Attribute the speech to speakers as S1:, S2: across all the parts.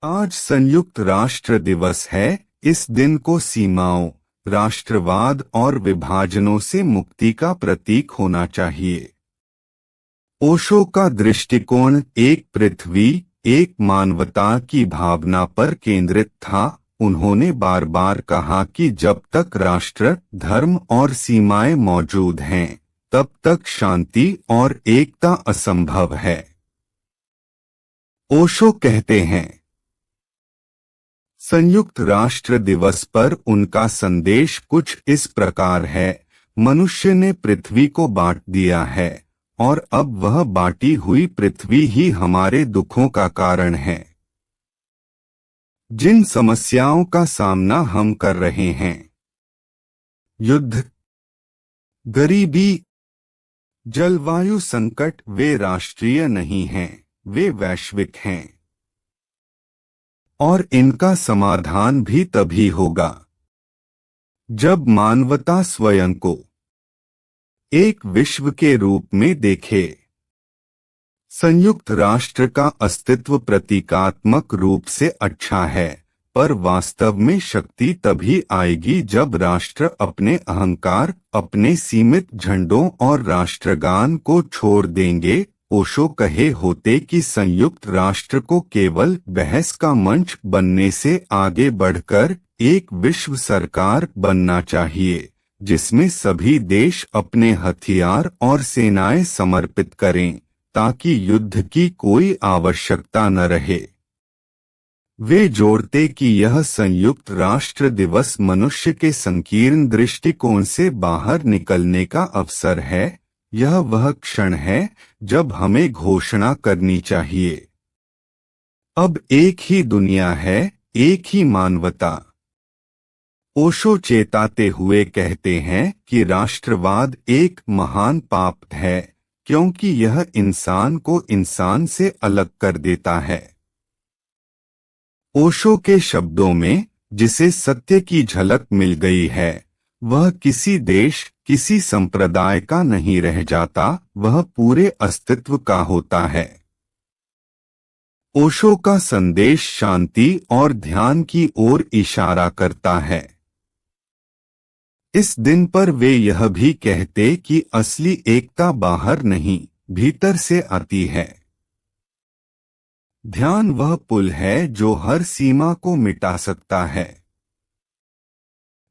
S1: आज संयुक्त राष्ट्र दिवस है। इस दिन को सीमाओं, राष्ट्रवाद और विभाजनों से मुक्ति का प्रतीक होना चाहिए। ओशो का दृष्टिकोण एक पृथ्वी, एक मानवता की भावना पर केंद्रित था। उन्होंने बार बार कहा कि जब तक राष्ट्र, धर्म और सीमाएं मौजूद हैं, तब तक शांति और एकता असंभव है। ओशो कहते हैं, संयुक्त राष्ट्र दिवस पर उनका संदेश कुछ इस प्रकार है। मनुष्य ने पृथ्वी को बांट दिया है और अब वह बांटी हुई पृथ्वी ही हमारे दुखों का कारण है। जिन समस्याओं का सामना हम कर रहे हैं, युद्ध, गरीबी, जलवायु संकट, वे राष्ट्रीय नहीं हैं, वे वैश्विक हैं। और इनका समाधान भी तभी होगा जब मानवता स्वयं को एक विश्व के रूप में देखे। संयुक्त राष्ट्र का अस्तित्व प्रतीकात्मक रूप से अच्छा है, पर वास्तव में शक्ति तभी आएगी जब राष्ट्र अपने अहंकार, अपने सीमित झंडों और राष्ट्रगान को छोड़ देंगे। ओशो कहे होते कि संयुक्त राष्ट्र को केवल बहस का मंच बनने से आगे बढ़कर एक विश्व सरकार बनना चाहिए, जिसमें सभी देश अपने हथियार और सेनाएं समर्पित करें, ताकि युद्ध की कोई आवश्यकता न रहे। वे जोड़ते कि यह संयुक्त राष्ट्र दिवस मनुष्य के संकीर्ण दृष्टिकोण से बाहर निकलने का अवसर है। यह वह क्षण है जब हमें घोषणा करनी चाहिए, अब एक ही दुनिया है, एक ही मानवता। ओशो चेताते हुए कहते हैं कि राष्ट्रवाद एक महान पाप है, क्योंकि यह इंसान को इंसान से अलग कर देता है। ओशो के शब्दों में, जिसे सत्य की झलक मिल गई है, वह किसी देश, किसी संप्रदाय का नहीं रह जाता, वह पूरे अस्तित्व का होता है। ओशो का संदेश शांति और ध्यान की ओर इशारा करता है। इस दिन पर वे यह भी कहते कि असली एकता बाहर नहीं, भीतर से आती है। ध्यान वह पुल है जो हर सीमा को मिटा सकता है।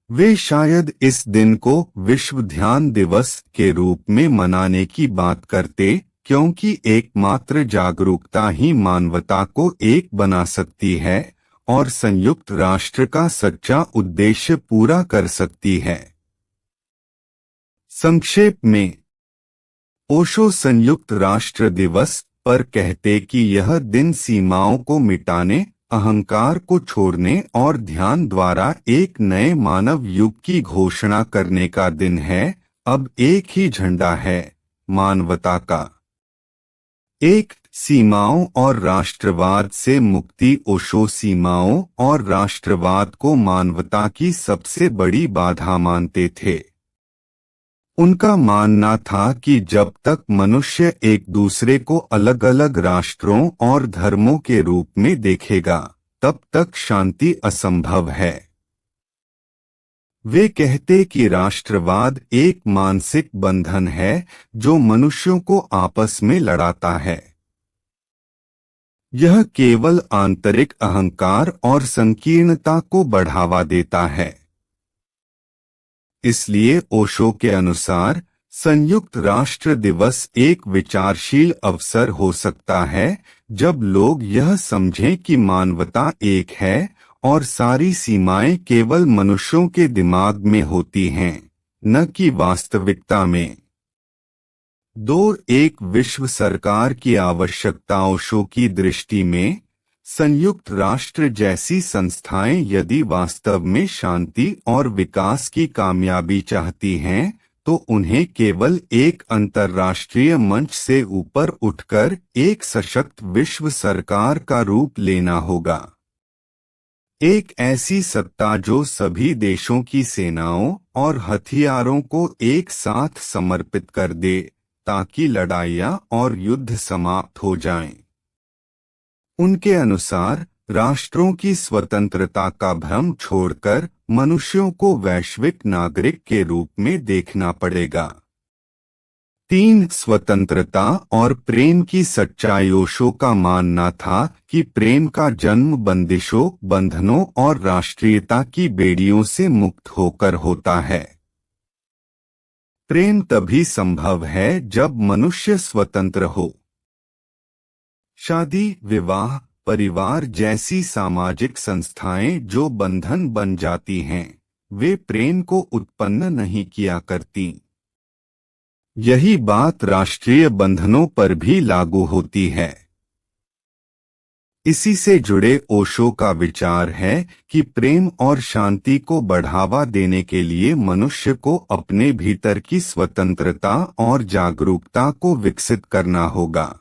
S1: वे शायद इस दिन को विश्व ध्यान दिवस के रूप में मनाने की बात करते, क्योंकि एकमात्र जागरूकता ही मानवता को एक बना सकती है और संयुक्त राष्ट्र का सच्चा उद्देश्य पूरा कर सकती है। संक्षेप में, ओशो संयुक्त राष्ट्र दिवस पर कहते कि यह दिन सीमाओं को मिटाने, अहंकार को छोड़ने और ध्यान द्वारा एक नए मानव युग की घोषणा करने का दिन है। अब एक ही झंडा है, मानवता का। एक, सीमाओं और राष्ट्रवाद से मुक्ति। ओशो सीमाओं और राष्ट्रवाद को मानवता की सबसे बड़ी बाधा मानते थे। उनका मानना था कि जब तक मनुष्य एक दूसरे को अलग अलग राष्ट्रों और धर्मों के रूप में देखेगा, तब तक शांति असंभव है। वे कहते कि राष्ट्रवाद एक मानसिक बंधन है जो मनुष्यों को आपस में लड़ाता है। यह केवल आंतरिक अहंकार और संकीर्णता को बढ़ावा देता है। इसलिए ओशो के अनुसार संयुक्त राष्ट्र दिवस एक विचारशील अवसर हो सकता है, जब लोग यह समझें कि मानवता एक है और सारी सीमाएं केवल मनुष्यों के दिमाग में होती हैं, न कि वास्तविकता में। 2. एक विश्व सरकार की आवश्यकता। ओशो की दृष्टि में, संयुक्त राष्ट्र जैसी संस्थाएं यदि वास्तव में शांति और विकास की कामयाबी चाहती हैं, तो उन्हें केवल एक अंतर्राष्ट्रीय मंच से ऊपर उठकर एक सशक्त विश्व सरकार का रूप लेना होगा। एक ऐसी सत्ता जो सभी देशों की सेनाओं और हथियारों को एक साथ समर्पित कर दे, ताकि लड़ाइयाँ और युद्ध समाप्त हो जाएं। उनके अनुसार राष्ट्रों की स्वतंत्रता का भ्रम छोड़कर मनुष्यों को वैश्विक नागरिक के रूप में देखना पड़ेगा। 3. स्वतंत्रता और प्रेम की सच्चाई। ओशो का मानना था कि प्रेम का जन्म बंदिशों, बंधनों और राष्ट्रीयता की बेड़ियों से मुक्त होकर होता है। प्रेम तभी संभव है जब मनुष्य स्वतंत्र हो। शादी, विवाह, परिवार जैसी सामाजिक संस्थाएं जो बंधन बन जाती हैं, वे प्रेम को उत्पन्न नहीं किया करती। यही बात राष्ट्रीय बंधनों पर भी लागू होती है। इसी से जुड़े ओशो का विचार है कि प्रेम और शांति को बढ़ावा देने के लिए मनुष्य को अपने भीतर की स्वतंत्रता और जागरूकता को विकसित करना होगा।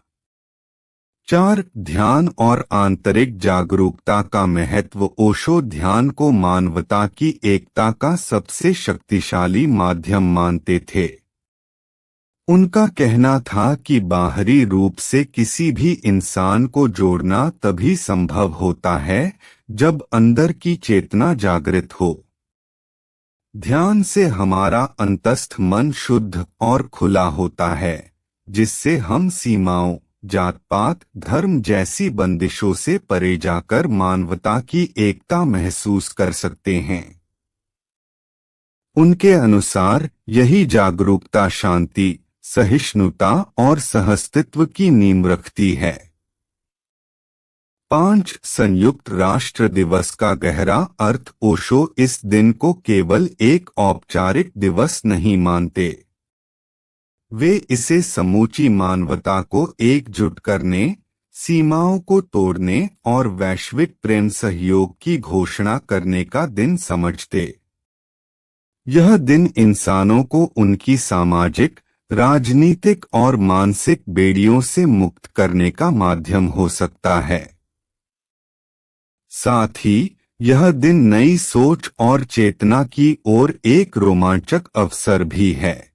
S1: 4. ध्यान और आंतरिक जागरूकता का महत्व। ओशो ध्यान को मानवता की एकता का सबसे शक्तिशाली माध्यम मानते थे। उनका कहना था कि बाहरी रूप से किसी भी इंसान को जोड़ना तभी संभव होता है जब अंदर की चेतना जागृत हो। ध्यान से हमारा अंतस्थ मन शुद्ध और खुला होता है, जिससे हम सीमाओं, जात पात, धर्म जैसी बंदिशों से परे जाकर मानवता की एकता महसूस कर सकते हैं। उनके अनुसार यही जागरूकता शांति, सहिष्णुता और सहअस्तित्व की नींव रखती है। 5. संयुक्त राष्ट्र दिवस का गहरा अर्थ। ओशो इस दिन को केवल एक औपचारिक दिवस नहीं मानते। वे इसे समूची मानवता को एकजुट करने, सीमाओं को तोड़ने और वैश्विक प्रेम सहयोग की घोषणा करने का दिन समझते। यह दिन इंसानों को उनकी सामाजिक, राजनीतिक और मानसिक बेड़ियों से मुक्त करने का माध्यम हो सकता है। साथ ही यह दिन नई सोच और चेतना की ओर एक रोमांचक अवसर भी है।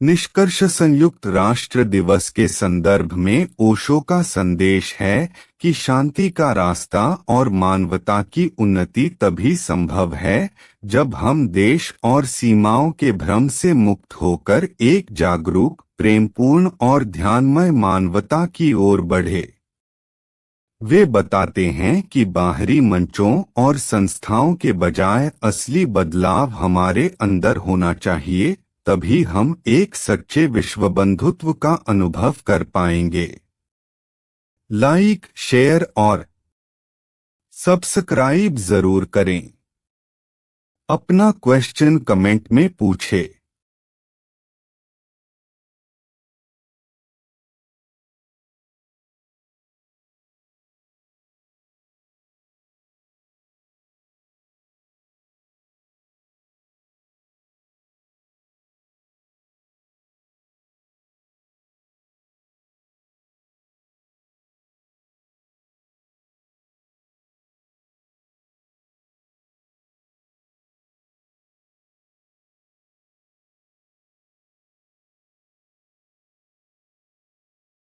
S1: निष्कर्ष। संयुक्त राष्ट्र दिवस के संदर्भ में ओशो का संदेश है कि शांति का रास्ता और मानवता की उन्नति तभी संभव है जब हम देश और सीमाओं के भ्रम से मुक्त होकर एक जागरूक, प्रेमपूर्ण और ध्यानमय मानवता की ओर बढ़े। वे बताते हैं कि बाहरी मंचों और संस्थाओं के बजाय असली बदलाव हमारे अंदर होना चाहिए, तभी हम एक सच्चे विश्व बंधुत्व का अनुभव कर पाएंगे। लाइक, शेयर और सब्सक्राइब जरूर करें। अपना क्वेश्चन कमेंट में पूछें।